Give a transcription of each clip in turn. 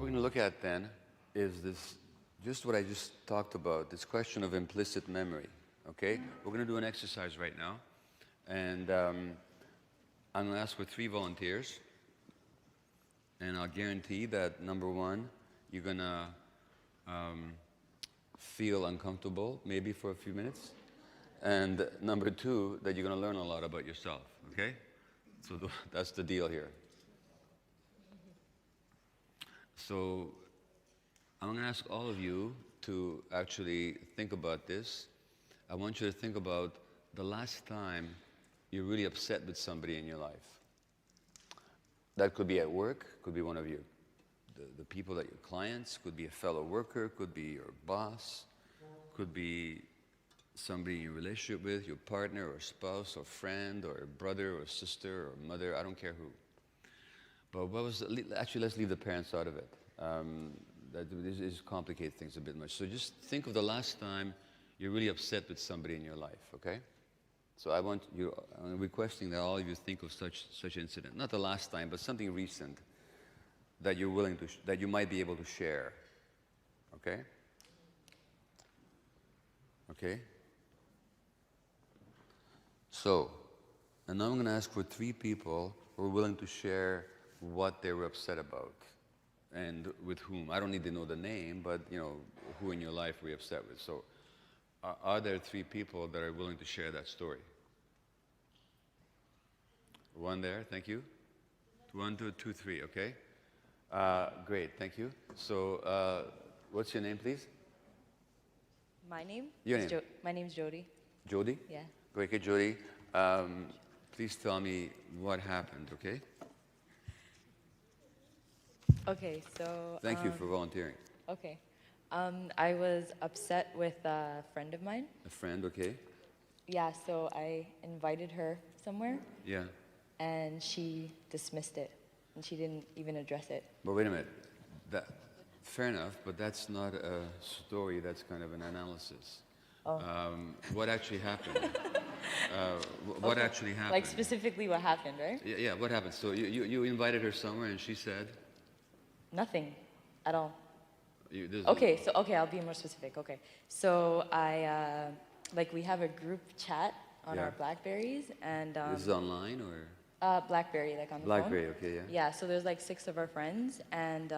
we're going to look at then is this, just what I just talked about, this question of implicit memory, okay? We're going to do an exercise right now, and I'm going to ask for 3 volunteers, and I'll guarantee that, number one, you're going to feel uncomfortable, maybe for a few minutes, and number 2, that you're going to learn a lot about yourself, okay? So that's the deal here. So I'm going to ask all of you to actually think about this. I want you to think about the last time you're really upset with somebody in your life. That could be at work, could be one of the people that your clients, could be a fellow worker, could be your boss, could be somebody in a relationship with, your partner or spouse or friend or brother or sister or mother, I don't care who. But what was actually, let's leave the parents out of it. This complicates things a bit much. So just think of the last time you're really upset with somebody in your life, okay? So I'm requesting that all of you think of such incident. Not the last time, but something recent that you're willing to, that you might be able to share, okay? Okay? So, and now I'm going to ask for 3 people who are willing to share what they were upset about and with whom. I don't need to know the name, but you know, who in your life were you upset with. So are there 3 people that are willing to share that story? 1 there, thank you. 1, 2, 3, okay. Great, thank you. So what's your name, please? My name? Your name? My name's Jody. Jody? Yeah. Great, okay, Jody. Please tell me what happened, okay? Okay, so... Thank you for volunteering. Okay. I was upset with a friend of mine. A friend, okay. Yeah, so I invited her somewhere. Yeah. And she dismissed it. And she didn't even address it. But wait a minute. Fair enough, but that's not a story, that's kind of an analysis. Oh. What actually happened? What actually happened? Like specifically what happened, right? Yeah, what happened? So you invited her somewhere and she said? Nothing at all. Okay, I'll be more specific. Okay, so we have a group chat on our Blackberries, and this is online or? Blackberry, like on the Blackberry, phone. okay, yeah. Yeah, so there's like 6 of our friends, and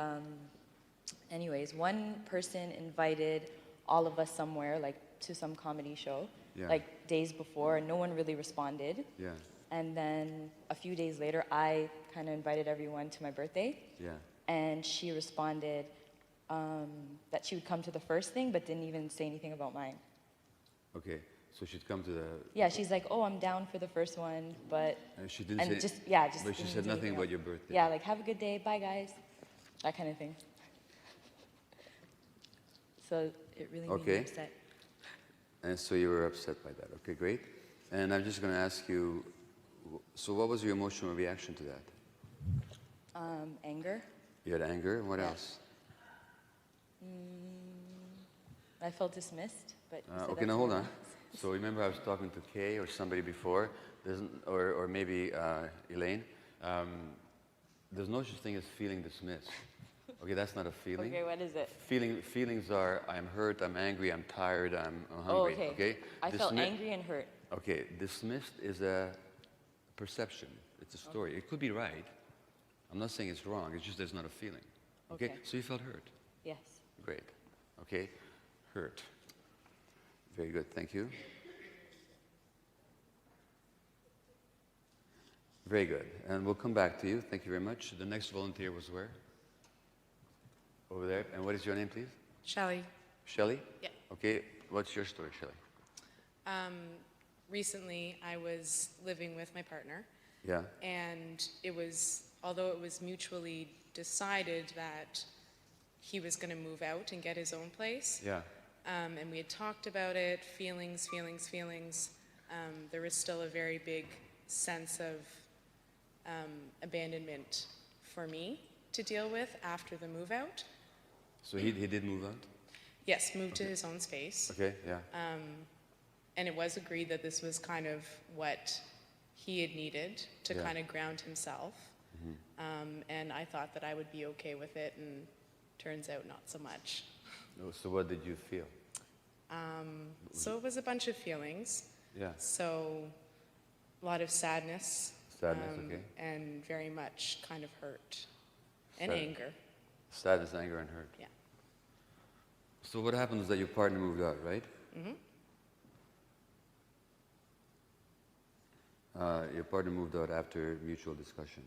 anyways, one person invited all of us somewhere, like to some comedy show, like days before, and no one really responded. Yeah. And then a few days later, I kind of invited everyone to my birthday. Yeah. And she responded that she would come to the first thing, but didn't even say anything about mine. Okay, so she'd come to the... Yeah, she's like, oh, I'm down for the first one, but... she didn't say... But she said nothing about your birthday. Yeah, like, have a good day, bye guys. That kind of thing. So it really made me upset. And so you were upset by that. Okay, great. And I'm just going to ask you, so what was your emotional reaction to that? Anger. You had anger. What else? I felt dismissed, but... okay, now hold on. So remember I was talking to Kay or somebody before, or maybe Elaine. There's no such thing as feeling dismissed. Okay, that's not a feeling. Okay, what is it? Feelings are, I'm hurt, I'm angry, I'm tired, I'm hungry. Oh, okay. I felt angry and hurt. Okay, dismissed is a perception. It's a story. It could be right. I'm not saying it's wrong. It's just there's not a feeling. Okay? So you felt hurt. Yes. Great. Okay. Hurt. Very good. Thank you. Very good. And we'll come back to you. Thank you very much. The next volunteer was where? Over there. And what is your name, please? Shelley. Shelley? Yeah. Okay. What's your story, Shelley? Recently, I was living with my partner. Yeah. And although it was mutually decided that he was going to move out and get his own place. Yeah. And we had talked about it, feelings. There was still a very big sense of abandonment for me to deal with after the move out. So he did move out? Yes, moved to his own space. Okay, yeah. And it was agreed that this was kind of what he had needed to kind of ground himself. And I thought that I would be okay with it, and turns out not so much. Oh, so what did you feel? So it was a bunch of feelings. Yeah. So a lot of sadness. Sadness, okay. And very much kind of hurt and Sad- anger. Sadness, anger, and hurt. Yeah. So what happened was that your partner moved out, right? Mm-hmm. Your partner moved out after mutual discussion.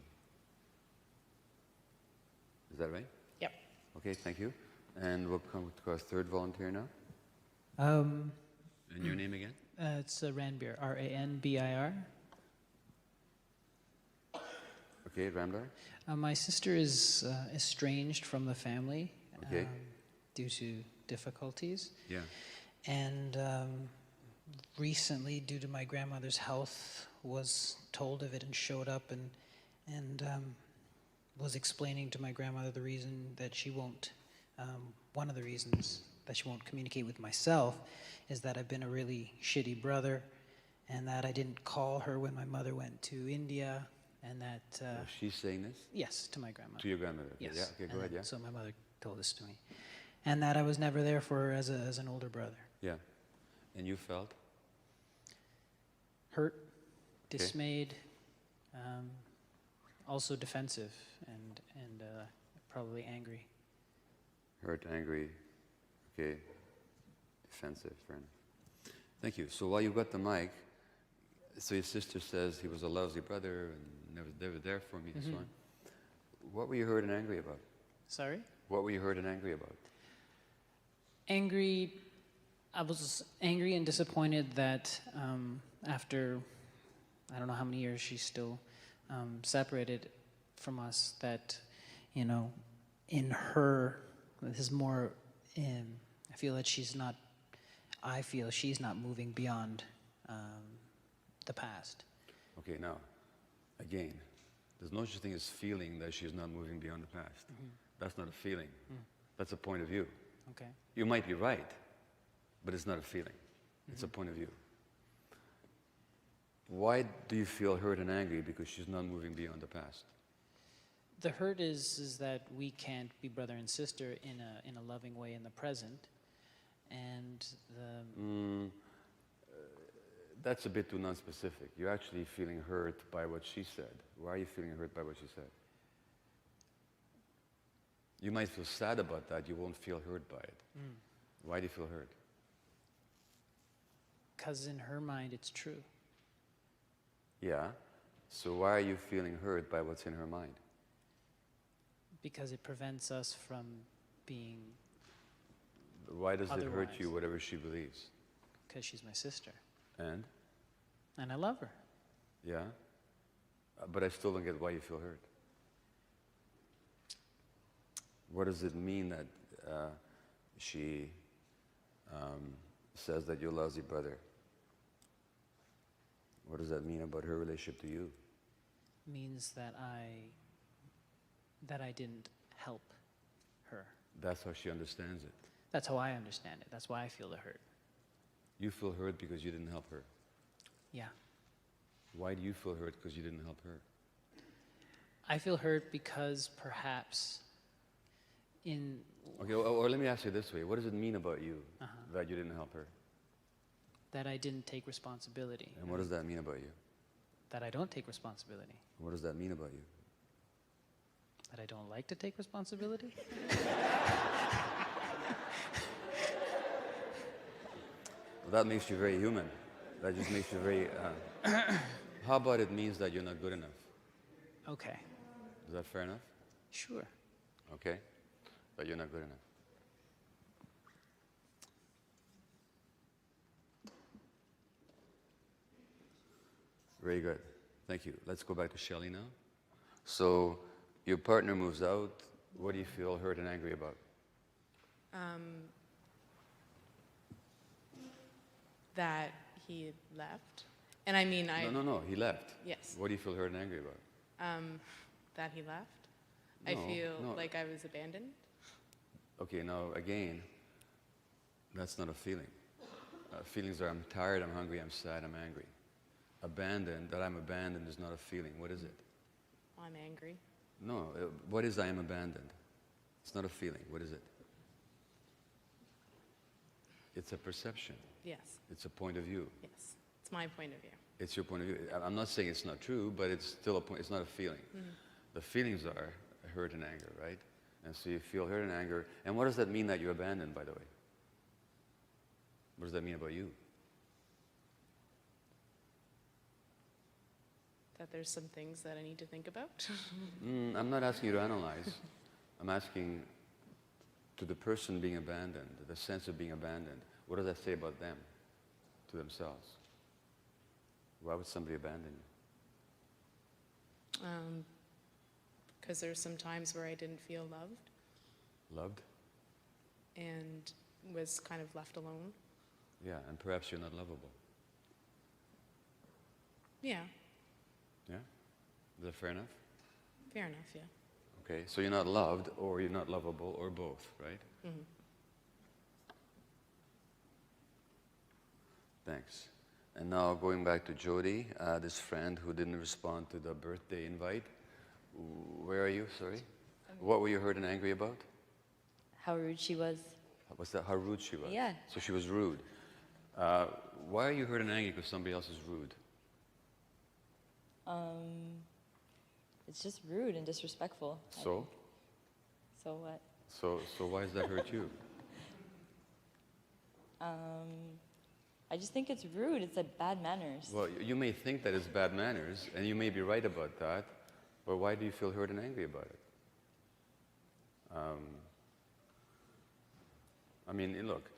Is that right? Yep. Okay, thank you. And we'll come to our third volunteer now. Um, And your name again? it's Ranbir, R-A-N-B-I-R. Okay, Ramdar. My sister is estranged from the family Okay. due to difficulties. Yeah. And recently, due to my grandmother's health, was told of it and showed up and was explaining to my grandmother the reason that she won't, one of the reasons that she won't communicate with myself is that I've been a really shitty brother and that I didn't call her when my mother went to India and that, She's saying this yes, to my grandmother. to your grandmother? Okay, Yes. Yeah, okay, go And ahead, yeah. So my mother told this to me. And that I was never there for her as an older brother. Yeah. And you felt? Hurt, dismayed, also defensive, and probably angry. Hurt, angry, okay, defensive, fair enough. Thank you. So while you've got the mic, so your sister says he was a lousy brother and never there for me and so on. What were you hurt and angry about? Sorry? What were you hurt and angry about? Angry. I was angry and disappointed that after I don't know how many years she's still separated from us, that, you know, in her, this is more I feel that she's not moving beyond the past. Okay, now, again, there's no such thing as feeling that she's not moving beyond the past. That's not a feeling. That's a point of view. Okay. You might be right, but it's not a feeling. It's a point of view. Why do you feel hurt and angry? Because she's not moving beyond the past. The hurt is that we can't be brother and sister in a loving way in the present, and the That's a bit too non-specific. You're actually feeling hurt by what she said. Why are you feeling hurt by what she said? You might feel sad about that. You won't feel hurt by it. Why do you feel hurt? 'Cause in her mind it's true. Yeah. So why are you feeling hurt by what's in her mind? Because it prevents us from being, Why does it hurt you, Otherwise. whatever she believes? because she's my sister. And? And I love her. Yeah. But I still don't get why you feel hurt. What does it mean that she says that you're a lousy brother? What does that mean about her relationship to you? Means that I didn't help her. That's how she understands it. That's how I understand it. That's why I feel the hurt. You feel hurt because you didn't help her. Yeah. Why do you feel hurt because you didn't help her? I feel hurt because perhaps in Okay, or let me ask you this way. What does it mean about you that you didn't help her? that I didn't take responsibility. And what does that mean about you? That I don't take responsibility. What does that mean about you? That I don't like to take responsibility. Well, that makes you very human. That just makes you very... how about it means that you're not good enough? Okay. Is that fair enough? Sure. Okay? But you're not good enough. Very good. Thank you. Let's go back to Shelley now. So, your partner moves out. What do you feel hurt and angry about? That he had left. And I mean, No. He left. Yes. What do you feel hurt and angry about? That he left. No, I feel no. like I was abandoned. Okay, now again, that's not a feeling. Feelings are I'm tired, I'm hungry, I'm sad, I'm angry. Abandoned, that I'm abandoned is not a feeling. What is it? I'm angry. No, what is I am abandoned? It's not a feeling. What is it? It's a perception. Yes, It's a point of view. yes. It's my point of view. It's your point of view. I'm not saying it's not true, but it's still a point. It's not a feeling. The feelings are hurt and anger, right? And so you feel hurt and anger. And what does that mean that you're abandoned, by the way? What does that mean about you? That there's some things that I need to think about. I'm not asking you to analyze. I'm asking to the person being abandoned, the sense of being abandoned. What does that say about them, to themselves? Why would somebody abandon you? Because there's some times where I didn't feel loved Loved? and was kind of left alone. Yeah, and perhaps you're not lovable. Yeah, Yeah? Is that fair enough? fair enough, yeah. Okay, so you're not loved, or you're not lovable, or both, right? Mm-hmm. Thanks. And now going back to Jody, this friend who didn't respond to the birthday invite. Where are you? Sorry. What were you hurt and angry about? How rude she was. What's that? How rude she was. Yeah. So she was rude. Why are you hurt and angry because somebody else is rude? It's just rude and disrespectful. I So? think. So what? So why does that hurt you? I just think it's rude. It's like bad manners. Well, you may think that it's bad manners, and you may be right about that, but why do you feel hurt and angry about it? I mean, look,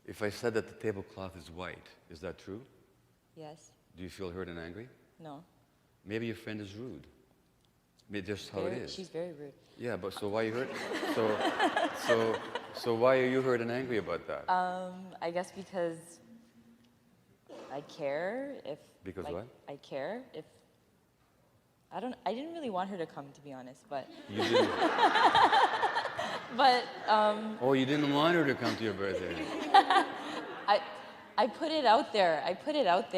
if I said that the tablecloth is white, is that true? Yes. Do you feel hurt and angry? No. Maybe your friend is rude. Maybe just how it is. She's very rude. Yeah, but so why you hurt? So why are you hurt and angry about that? I guess because I care if. Because like, what? I care if. I didn't really want her to come, to be honest, but. You didn't. But. Oh, you didn't want her to come to your birthday. I put it out there.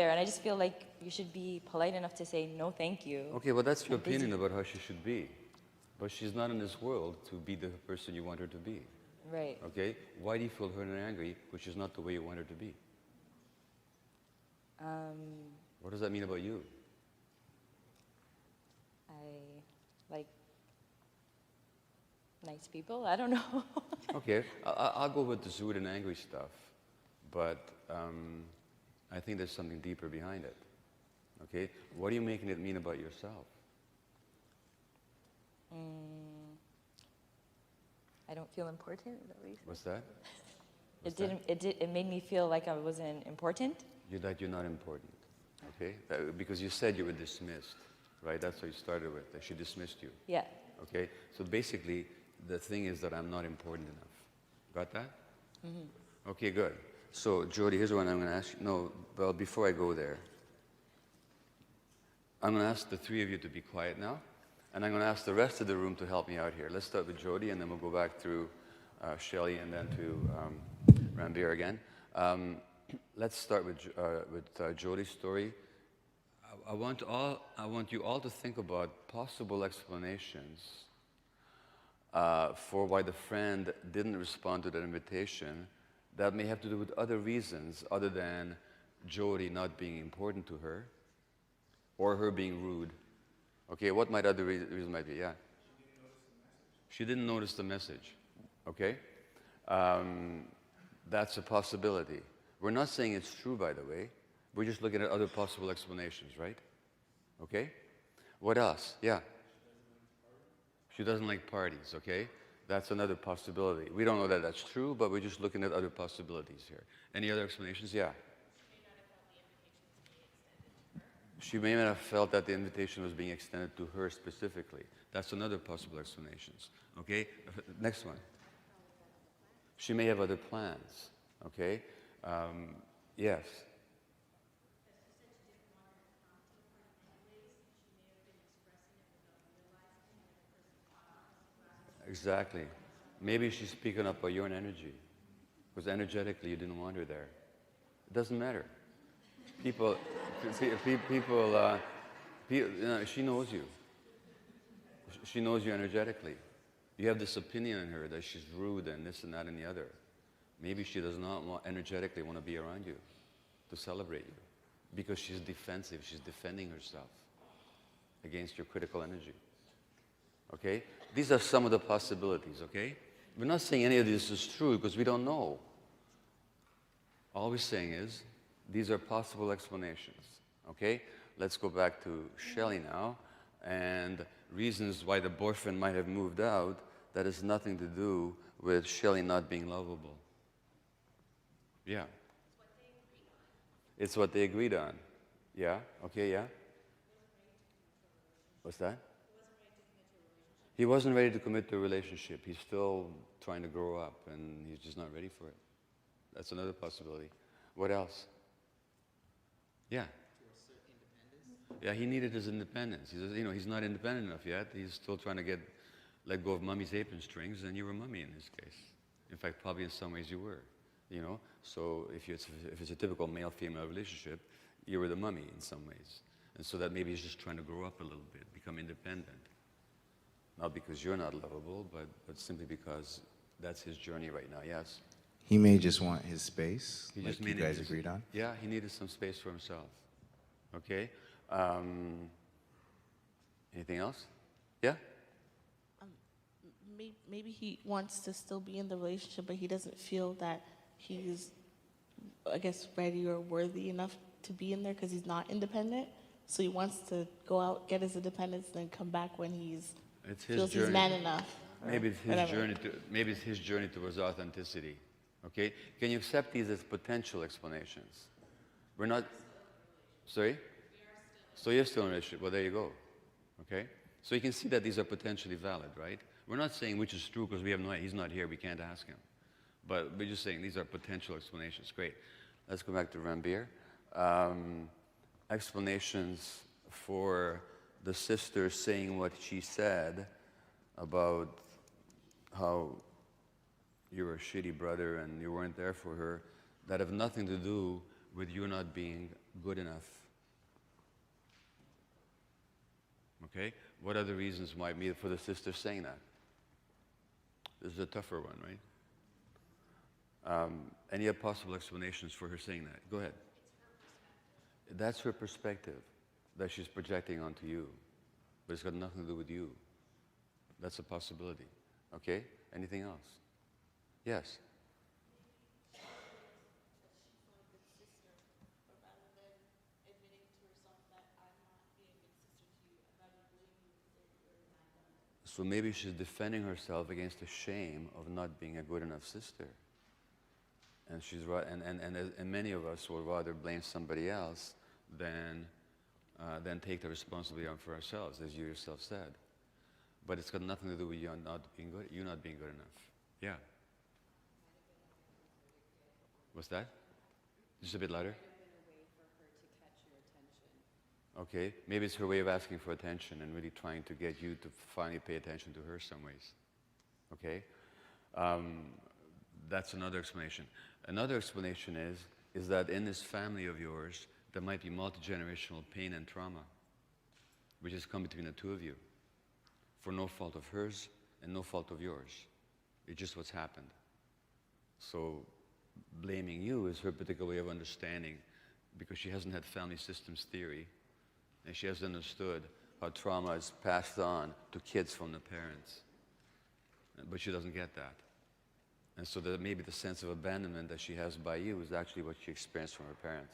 And I just feel like you should be polite enough to say no, thank you. Okay, well that's your I'm busy. opinion about how she should be, but she's not in this world to be the person you want her to be. Right. Okay? Why do you feel hurt and angry, which is not the way you want her to be? What does that mean about you? I like nice people. I don't know. Okay, I'll go with the rude and angry stuff, but I think there's something deeper behind it. Okay? What are you making it mean about yourself? I don't feel important. Is that what you said? What's that? It made me feel like I wasn't important. That you're not important. Okay? Because you said you were dismissed, right? That's what you started with, that she dismissed you. Yeah. Okay? So basically, the thing is that I'm not important enough. Got that? Mm-hmm. Okay, good. So, Jody, here's what I'm going to ask you. No, well, before I go there, I'm going to ask the three of you to be quiet now, and I'm going to ask the rest of the room to help me out here. Let's start with Jody, and then we'll go back through Shelley, and then to Ranbir again. Let's start with Jody's story. I want you all to think about possible explanations for why the friend didn't respond to that invitation that may have to do with other reasons other than Jody not being important to her or her being rude. Okay, what might other reason might be? Yeah. She didn't notice the message. Okay? That's a possibility. We're not saying it's true, by the way. We're just looking at other possible explanations, right? Okay? What else? Yeah. She doesn't like parties, okay? That's another possibility. We don't know that that's true, but we're just looking at other possibilities here. Any other explanations? Yeah. She may not have felt that the invitation was being extended to her specifically. That's another possible explanation. Okay? Next one. She may have other plans. Okay? Yes. Exactly. Maybe she's speaking up by your own energy, because energetically you didn't want her there. It doesn't matter. People, you know, she knows you. She knows you energetically. You have this opinion in her that she's rude and this and that and the other. Maybe she does not energetically want to be around you to celebrate you because she's defensive. She's defending herself against your critical energy. Okay? These are some of the possibilities, okay? We're not saying any of this is true because we don't know. All we're saying is these are possible explanations, okay? Let's go back to Shelley now, and reasons why the boyfriend might have moved out that has nothing to do with Shelley not being lovable. Yeah. It's what they agreed on. Yeah? Okay, yeah? What's that? He wasn't ready to commit to a relationship. He's still trying to grow up, and he's just not ready for it. That's another possibility. What else? Yeah. Yeah, he needed his independence. He's not independent enough yet. He's still trying to let go of mommy's apron strings, and you were mommy in his case. In fact, probably in some ways you were. So if it's a typical male-female relationship, you were the mummy in some ways. And so that maybe he's just trying to grow up a little bit, become independent. Not because you're not lovable, but simply because that's his journey right now, yes? He may just want his space, He like just you needed guys agreed on. Yeah, he needed some space for himself. Okay? Anything else? Yeah? Maybe he wants to still be in the relationship, but he doesn't feel that he's, I guess, ready or worthy enough to be in there because he's not independent. So he wants to go out, get his independence, then come back when he's feels he's man enough. Maybe it's his journey towards authenticity. Okay? Can you accept these as potential explanations? We're not. Sorry? So you're still in a relationship. Well, there you go. Okay? So you can see that these are potentially valid, right? We're not saying which is true because we have no idea. He's not here. We can't ask him. But we're just saying these are potential explanations. Great. Let's go back to Rambir. Explanations for the sister saying what she said about how you were a shitty brother and you weren't there for her, that have nothing to do with you not being good enough. Okay? What are the reasons might be for the sister saying that? This is a tougher one, right? Any possible explanations for her saying that? Go ahead. That's her perspective that she's projecting onto you, but it's got nothing to do with you. That's a possibility. Okay? Anything else? Yes? So maybe she's defending herself against the shame of not being a good enough sister. And she's right, and many of us will rather blame somebody else than take the responsibility on for ourselves, as you yourself said. But it's got nothing to do with you not being good enough. Yeah. What's that? Just a bit louder. Okay, maybe it's her way of asking for attention and really trying to get you to finally pay attention to her some ways. Okay? That's another explanation. Another explanation is that in this family of yours, there might be multi-generational pain and trauma, which has come between the two of you, for no fault of hers and no fault of yours. It's just what's happened. So blaming you is her particular way of understanding, because she hasn't had family systems theory, and she hasn't understood how trauma is passed on to kids from the parents. But she doesn't get that. And so that maybe the sense of abandonment that she has by you is actually what she experienced from her parents.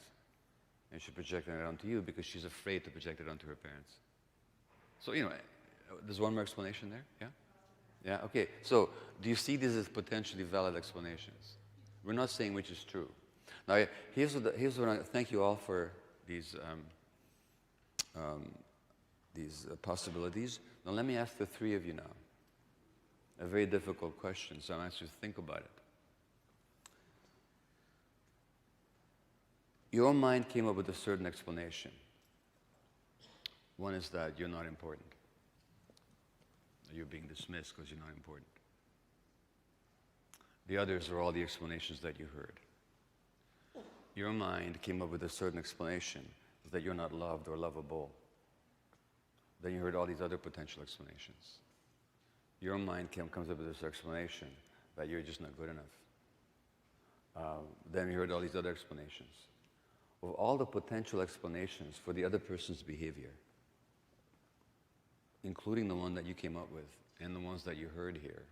And she's projecting it onto you because she's afraid to project it onto her parents. So, there's one more explanation there, yeah? Yeah, okay. So, do you see these as potentially valid explanations? We're not saying which is true. Now, here's what I thank you all for these possibilities. Now, let me ask the three of you now a very difficult question, so I'm asking you to think about it. Your mind came up with a certain explanation. One is that you're not important. You're being dismissed because you're not important. The others are all the explanations that you heard. Your mind came up with a certain explanation, that you're not loved or lovable. Then you heard all these other potential explanations. Your mind comes up with this explanation that you're just not good enough. Then you heard all these other explanations. Of all the potential explanations for the other person's behavior, including the one that you came up with and the ones that you heard here,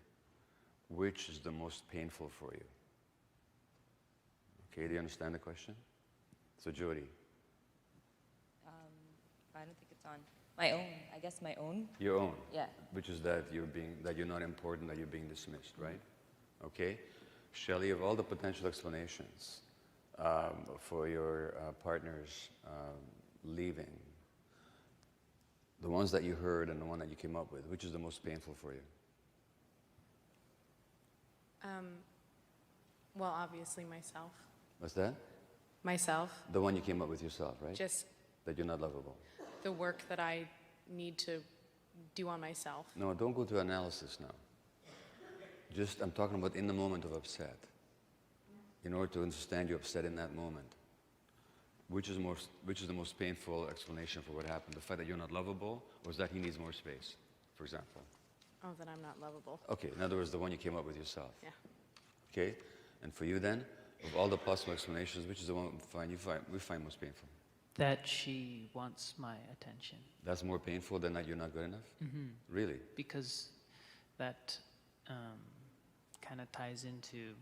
which is the most painful for you? Okay, do you understand the question? So Jody. I don't think it's on. My own, I guess my own. Your own. Yeah. Which is that you're not important, that you're being dismissed, right? Okay. Shelley, of all the potential explanations for your partner's leaving, the ones that you heard and the one that you came up with, which is the most painful for you? Well, obviously myself. What's that? Myself. The one you came up with yourself, right? Just That you're not lovable. the work that I need to do on myself. No, don't go to analysis now. Just, I'm talking about in the moment of upset. In order to understand you're upset in that moment. Which is the most painful explanation for what happened? The fact that you're not lovable, or is that he needs more space, for example? Oh, that I'm not lovable. Okay, in other words, the one you came up with yourself. Yeah. Okay? And for you then, of all the possible explanations, which is the one we find most painful? That she wants my attention. That's more painful than that you're not good enough? Mm-hmm. Really? Because that kind of ties into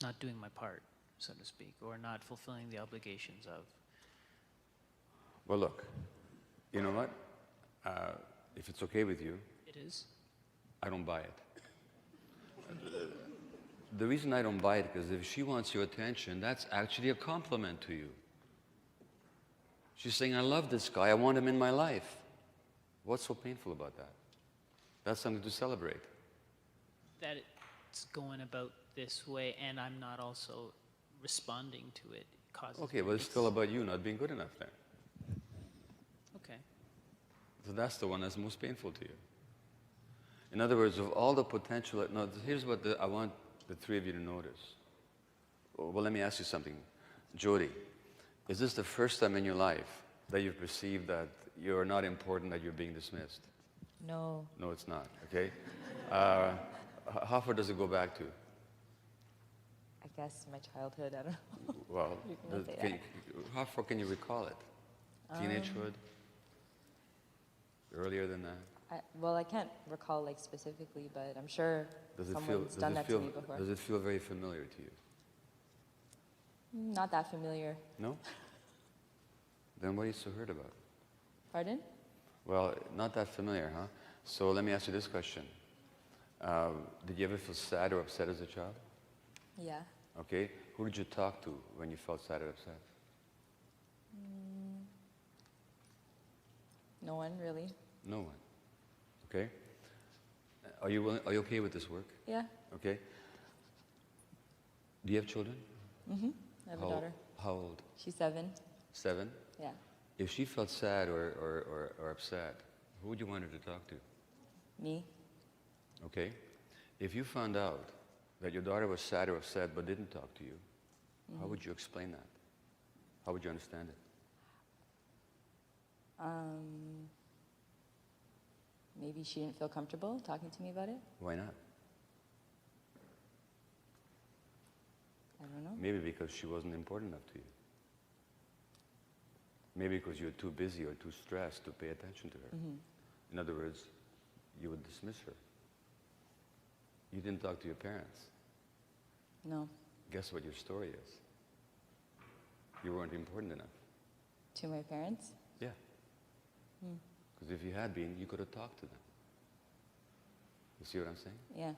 not doing my part, so to speak, or not fulfilling the obligations of. Well, look, you know what? If it's okay with you, It is? I don't buy it. The reason I don't buy it is because if she wants your attention, that's actually a compliment to you. She's saying, I love this guy, I want him in my life. What's so painful about that? That's something to celebrate. That it's going about this way, and I'm not also responding to it. Causes Okay, well, it's still about you not being good enough then. Okay. So that's the one that's most painful to you. In other words, of all the potential, no, here's what I want the three of you to notice. Well, let me ask you something. Jody, is this the first time in your life that you've perceived that you're not important, that you're being dismissed? No. No, it's not, okay? How far does it go back to? I guess my childhood, I don't know. Well, You can say how far can you recall it? Teenagehood? Earlier than that? Well, I can't recall like specifically, but I'm sure someone's done that to me before. Does it feel very familiar to you? Not that familiar. No? Then what are you so hurt about? Pardon? Well, not that familiar, huh? So let me ask you this question. Did you ever feel sad or upset as a child? Yeah. Okay. Who did you talk to when you felt sad or upset? No one really. No one. Okay. Are you okay with this work? Yeah. Okay. Do you have children? Mm-hmm. I have a daughter. How old? She's 7. 7? Yeah. If she felt sad or upset, who would you want her to talk to? Me. Okay. If you found out that your daughter was sad or upset but didn't talk to you, how would you explain that? How would you understand it? Maybe she didn't feel comfortable talking to me about it. Why not? I don't know. Maybe because she wasn't important enough to you. Maybe because you were too busy or too stressed to pay attention to her. In other words, you would dismiss her. You didn't talk to your parents. No. Guess what your story is? You weren't important enough. To my parents? Yeah. Because if you had been, you could have talked to them. You see what I'm saying? Yeah.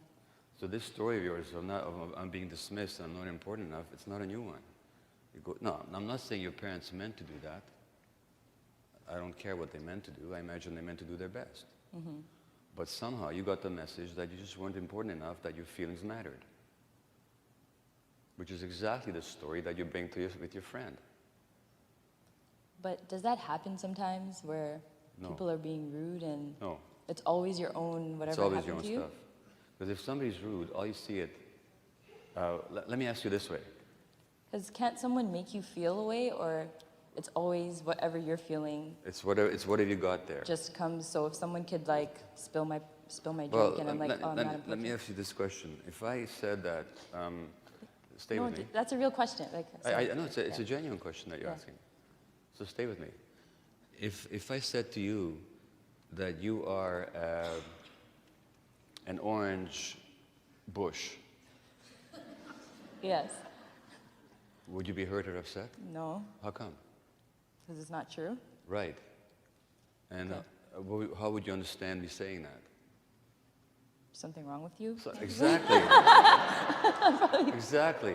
So this story of yours of I'm being dismissed and I'm not important enough, it's not a new one. No, I'm not saying your parents meant to do that. I don't care what they meant to do. I imagine they meant to do their best. But somehow you got the message that you just weren't important enough, that your feelings mattered. Which is exactly the story that you bring to with your friend. But does that happen sometimes where No. people are being rude and No, it's always your own whatever it's always happened your own to you? stuff. Because if somebody's rude, all you see it... let me ask you this way. Because can't someone make you feel a way or It's always whatever you're feeling It's whatever you got there. just comes. So if someone could like spill my drink Well, and I'm like, oh, I'm not let me implicated. ask you this question. If I said that, stay No, with me. that's a real question. Like, I know it's yeah. a genuine question that you're Yeah. asking. So stay with me. If I said to you that you are an orange bush, Yes. would you be hurt or upset? No, How come? because it's not true. Right. And how would you understand me saying that? Something wrong with you? So, exactly. Exactly.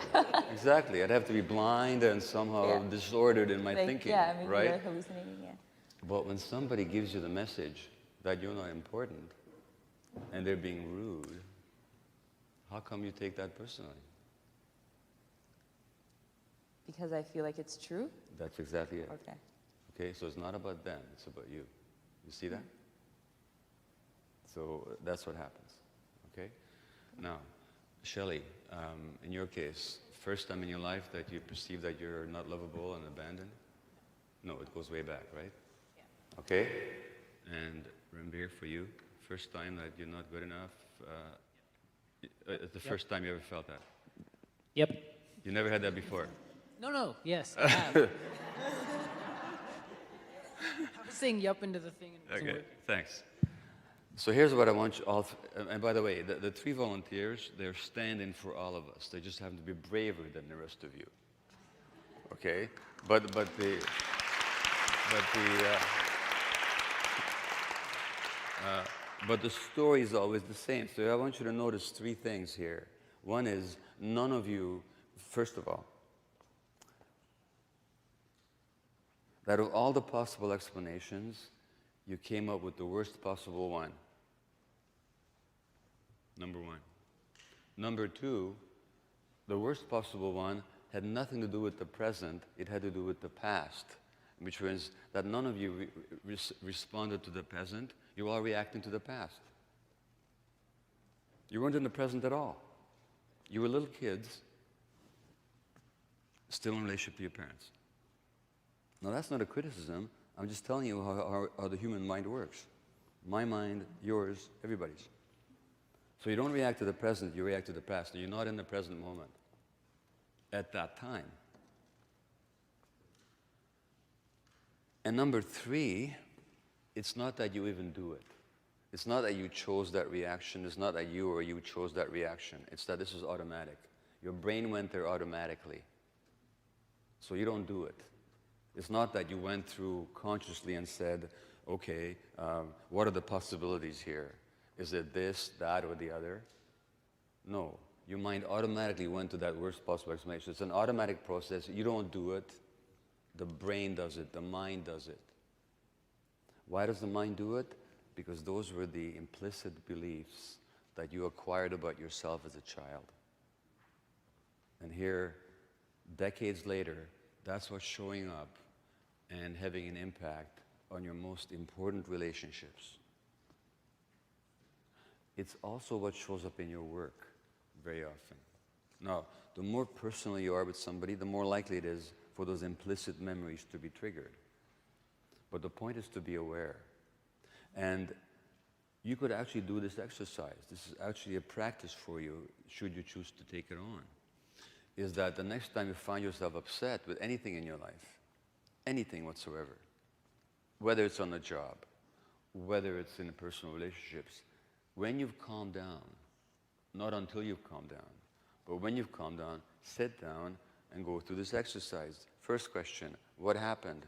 I'd have to be blind and somehow Yeah. disordered in my Like, thinking, yeah, maybe right? you're hallucinating. Yeah. But when somebody gives you the message that you're not important and they're being rude, how come you take that personally? Because I feel like it's true. That's exactly it. Okay. Okay, so it's not about them, it's about you. You see that? So that's what happens. Okay? Now, Shelley, in your case, first time in your life that you perceive that you're not lovable and abandoned? No, it goes way back, right? Yeah. Okay? And Rambir, for you, first time that you're not good enough, it's the first time you ever felt that? Yep. You never had that before? No, yes, I have. I was saying yup into the thing and it wasn't Okay, working. thanks. So here's what I want you all, and by the way, the three volunteers, they're standing for all of us. They just happen to be braver than the rest of you. Okay? But the story is always the same. So I want you to notice three things here. One is, none of you, first of all, that of all the possible explanations, you came up with the worst possible one. Number one. Number two, the worst possible one had nothing to do with the present, it had to do with the past, which means that none of you responded to the present, you were all reacting to the past. You weren't in the present at all. You were little kids, still in relationship to your parents. Now that's not a criticism, I'm just telling you how the human mind works. My mind, yours, everybody's. So you don't react to the present, you react to the past. You're not in the present moment at that time. And number three, it's not that you even do it. It's not that you chose that reaction. It's not that you chose that reaction. It's that this is automatic. Your brain went there automatically. So you don't do it. It's not that you went through consciously and said, okay, what are the possibilities here? Is it this, that, or the other? No. Your mind automatically went to that worst possible explanation. It's an automatic process. You don't do it. The brain does it. The mind does it. Why does the mind do it? Because those were the implicit beliefs that you acquired about yourself as a child. And here, decades later, that's what's showing up and having an impact on your most important relationships. It's also what shows up in your work very often. Now, the more personal you are with somebody, the more likely it is for those implicit memories to be triggered. But the point is to be aware. And you could actually do this exercise. This is actually a practice for you, should you choose to take it on. Is that the next time you find yourself upset with anything in your life, anything whatsoever, whether it's on the job, whether it's in personal relationships, when you've calmed down, not until you've calmed down, but when you've calmed down, sit down and go through this exercise. First question, what happened?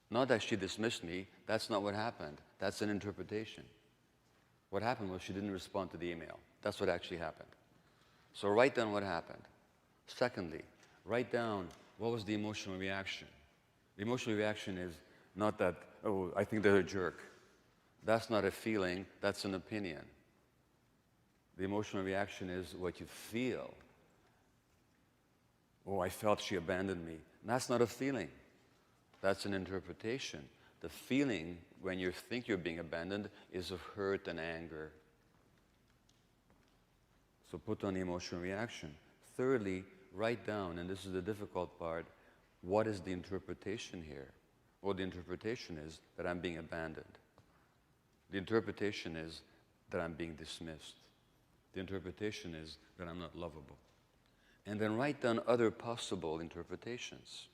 Not that she dismissed me, that's not what happened. That's an interpretation. What happened was she didn't respond to the email. That's what actually happened. So write down what happened. Secondly, write down what was the emotional reaction. The emotional reaction is not that, oh, I think they're a jerk. That's not a feeling, that's an opinion. The emotional reaction is what you feel. Oh, I felt she abandoned me. And that's not a feeling. That's an interpretation. The feeling, when you think you're being abandoned, is of hurt and anger. So put on the emotional reaction. Thirdly, write down, and this is the difficult part, what is the interpretation here? Well, the interpretation is that I'm being abandoned. The interpretation is that I'm being dismissed. The interpretation is that I'm not lovable. And then write down other possible interpretations.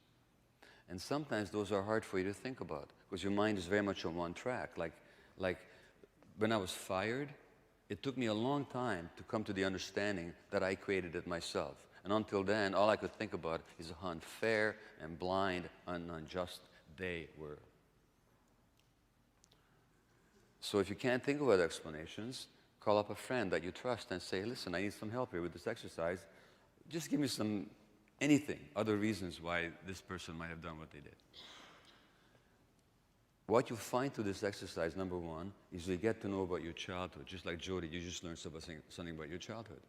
And sometimes those are hard for you to think about because your mind is very much on one track. Like when I was fired, it took me a long time to come to the understanding that I created it myself. And until then, all I could think about is how unfair and blind and unjust they were. So if you can't think of other explanations, call up a friend that you trust and say, listen, I need some help here with this exercise. Just give me anything, other reasons why this person might have done what they did. What you find through this exercise, number one, is you get to know about your childhood. Just like Jody, you just learned something about your childhood.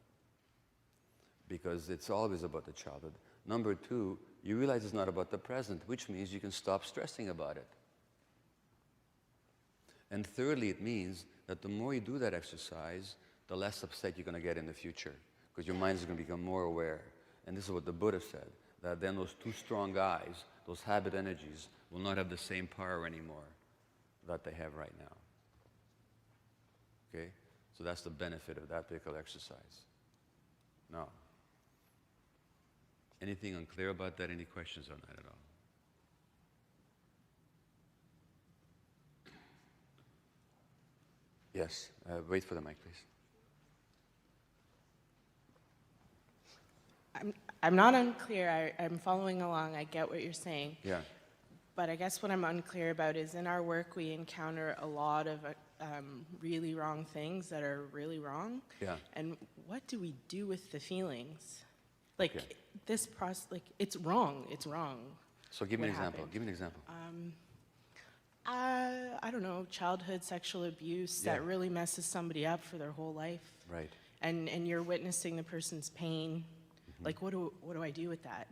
Because it's always about the childhood. Number two, you realize it's not about the present, which means you can stop stressing about it. And thirdly, it means that the more you do that exercise, the less upset you're going to get in the future, because your mind is going to become more aware. And this is what the Buddha said, that then those two strong guys, those habit energies, will not have the same power anymore that they have right now. Okay? So that's the benefit of that particular exercise. Now, anything unclear about that? Any questions on that at all? Yes. Wait for the mic, please. I'm not unclear. I'm following along. I get what you're saying. Yeah. But I guess what I'm unclear about is in our work we encounter a lot of really wrong things that are really wrong. Yeah. And what do we do with the feelings? Like Okay. this process, like it's wrong. It's wrong. So give me an What example. happened? Give me an example. I don't know, childhood sexual abuse Yeah. that really messes somebody up for their whole life. Right. And you're witnessing the person's pain. Like what do I do with that?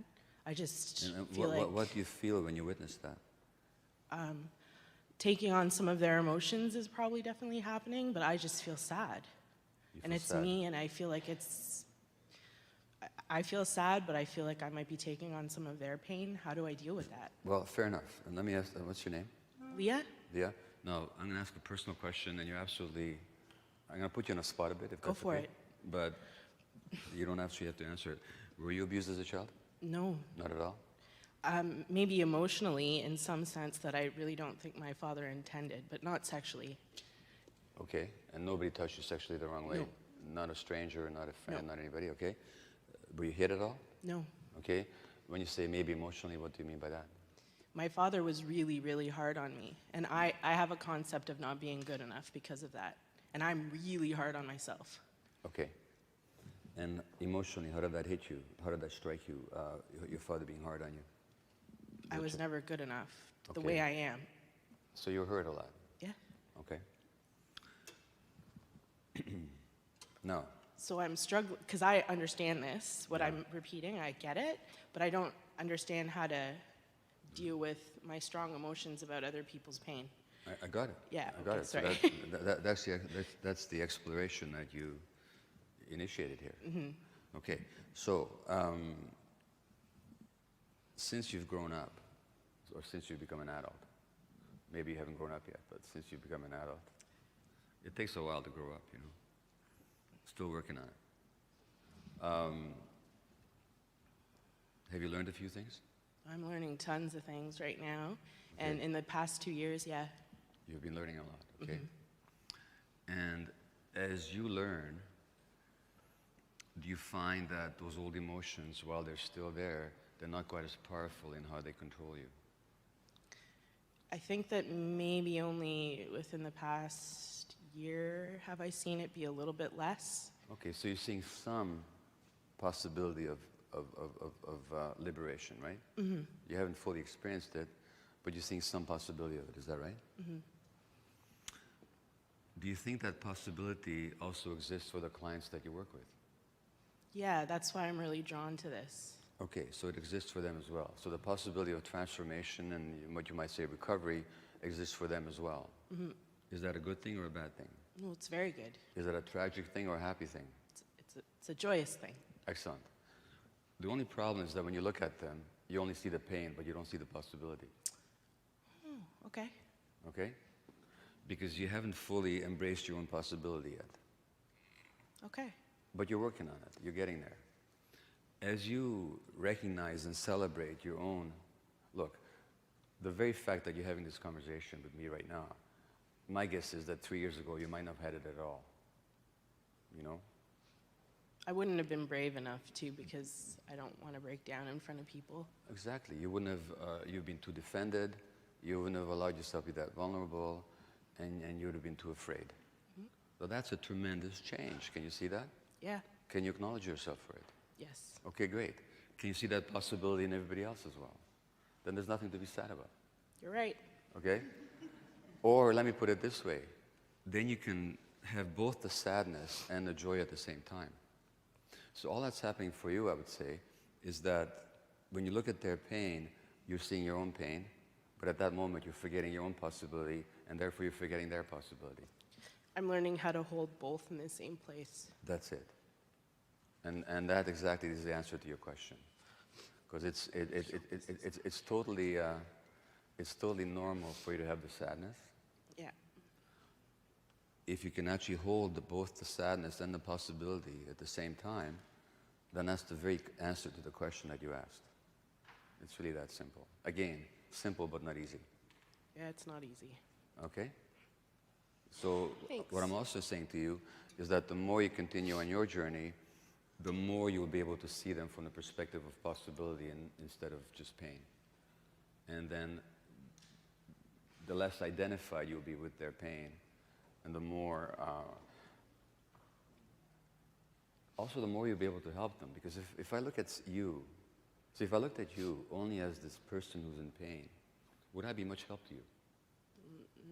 I just And feel what do you feel when you witness that? taking on some of their emotions is probably definitely happening, but I just feel sad. You And feel it's sad. me, and I feel like I feel sad, but I feel like I might be taking on some of their pain. How do I deal with that? Well, fair enough. And let me ask, what's your name? Leah? Leah? No, I'm going to ask a personal question, and I'm going to put you on a spot a bit, if Go that's for okay. it. But you don't actually have to answer it. Were you abused as a child? No. Not at all? Maybe emotionally in some sense that I really don't think my father intended, but not sexually. Okay. And nobody touched you sexually the wrong way? No. Not a stranger, not a friend, No. not anybody? Okay. Were you hit at all? No. Okay. When you say maybe emotionally, what do you mean by that? My father was really, really hard on me. And I have a concept of not being good enough because of that. And I'm really hard on myself. Okay. And emotionally, how did that hit you? How did that strike you, your father being hard on you? I was never good enough the Okay. way I am. So you were hurt a lot? Yeah. Okay. No. So I'm struggling, because I understand this, what I'm repeating, I get it, but I don't understand how to deal with my strong emotions about other people's pain. I got it. Yeah, I got okay, it. So sorry. that's the exploration that you initiated here. Mm-hmm. Okay. So since you've grown up, or since you've become an adult, maybe you haven't grown up yet, but since you've become an adult, it takes a while to grow up, you know. Still working on it. Have you learned a few things? I'm learning tons of things right now, and in the past 2 years, yeah. You've been learning a lot, okay? And as you learn, do you find that those old emotions, while they're still there, they're not quite as powerful in how they control you? I think that maybe only within the past year have I seen it be a little bit less. Okay, so you're seeing some possibility of liberation, right? Mm-hmm. You haven't fully experienced it, but you're seeing some possibility of it. Is that right? Mm-hmm. Do you think that possibility also exists for the clients that you work with? Yeah, that's why I'm really drawn to this. Okay, so it exists for them as well. So the possibility of transformation and what you might say recovery exists for them as well. Mm-hmm. Is that a good thing or a bad thing? No, it's very good. Is it a tragic thing or a happy thing? It's a joyous thing. Excellent. The only problem is that when you look at them, You only see the pain, but you don't see the possibility. Okay. Okay? Because you haven't fully embraced your own possibility yet. Okay. But you're working on it. You're getting there. As you recognize and celebrate your own, look, the very fact that you're having this conversation with me right now, my guess is that 3 years ago you might not have had it at all. You know? I wouldn't have been brave enough to because I don't want to break down in front of people. Exactly. You wouldn't have, you've been too defended, you wouldn't have allowed yourself to be that vulnerable, and you would have been too afraid. So that's a tremendous change. Can you see that? Yeah. Can you acknowledge yourself for it? Yes. Okay, great. Can you see that possibility in everybody else as well? Then there's nothing to be sad about. You're right. Okay? Or let me put it this way. Then you can have both the sadness and the joy at the same time. So all that's happening for you, I would say, is that when you look at their pain, you're seeing your own pain, but at that moment you're forgetting your own possibility, and therefore you're forgetting their possibility. I'm learning how to hold both in the same place. That's it. And that exactly is the answer to your question. Because it's totally normal for you to have the sadness. Yeah. If you can actually hold both the sadness and the possibility at the same time, then that's the very answer to the question that you asked. It's really that simple. Again, simple but not easy. Yeah, it's not easy. Okay? So Thanks. what I'm also saying to you is that the more you continue on your journey, the more you'll be able to see them from the perspective of possibility instead of just pain. And then the less identified you'll be with their pain, and the more, also the more you'll be able to help them. Because if I look at you, so if I looked at you only as this person who's in pain, would I be much help to you?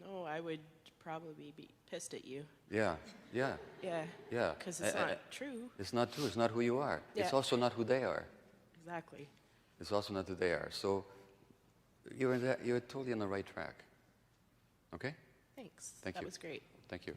No, I would probably be pissed at you. Yeah, yeah, Yeah. yeah. Because it's not true. It's not true. It's not who you are. It's Yeah. also not who they are. Exactly. It's also not who they are. So you're totally on the right track. Okay? Thanks. Thank That you. was great. Thank you.